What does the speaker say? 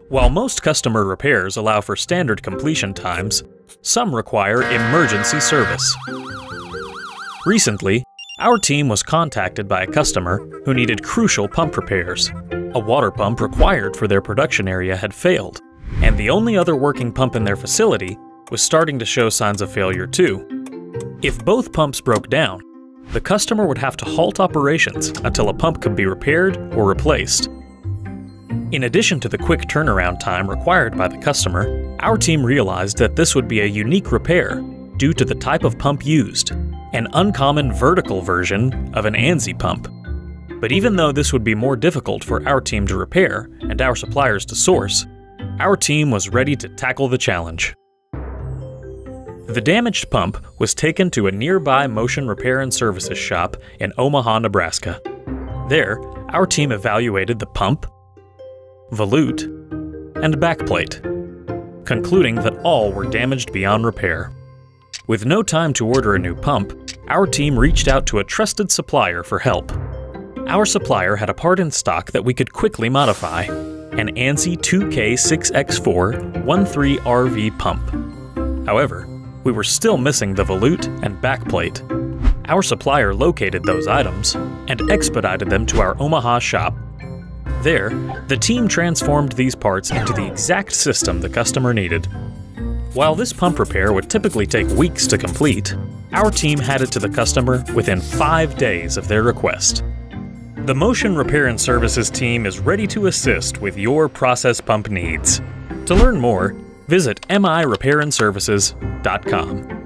While most customer repairs allow for standard completion times, some require emergency service. Recently, our team was contacted by a customer who needed crucial pump repairs. A water pump required for their production area had failed, and the only other working pump in their facility was starting to show signs of failure too. If both pumps broke down, the customer would have to halt operations until a pump could be repaired or replaced. In addition to the quick turnaround time required by the customer, our team realized that this would be a unique repair due to the type of pump used, an uncommon vertical version of an ANSI pump. But even though this would be more difficult for our team to repair and our suppliers to source, our team was ready to tackle the challenge. The damaged pump was taken to a nearby motion repair and services shop in Omaha, Nebraska. There, our team evaluated the pump, volute, and backplate, concluding that all were damaged beyond repair. With no time to order a new pump, our team reached out to a trusted supplier for help. Our supplier had a part in stock that we could quickly modify, an ANSI 2K6X4 13RV pump. However, we were still missing the volute and backplate. Our supplier located those items and expedited them to our Omaha shop. There, the team transformed these parts into the exact system the customer needed. While this pump repair would typically take weeks to complete, our team had it to the customer within 5 days of their request. The Motion Repair and Services team is ready to assist with your process pump needs. To learn more, visit mirepairandservices.com.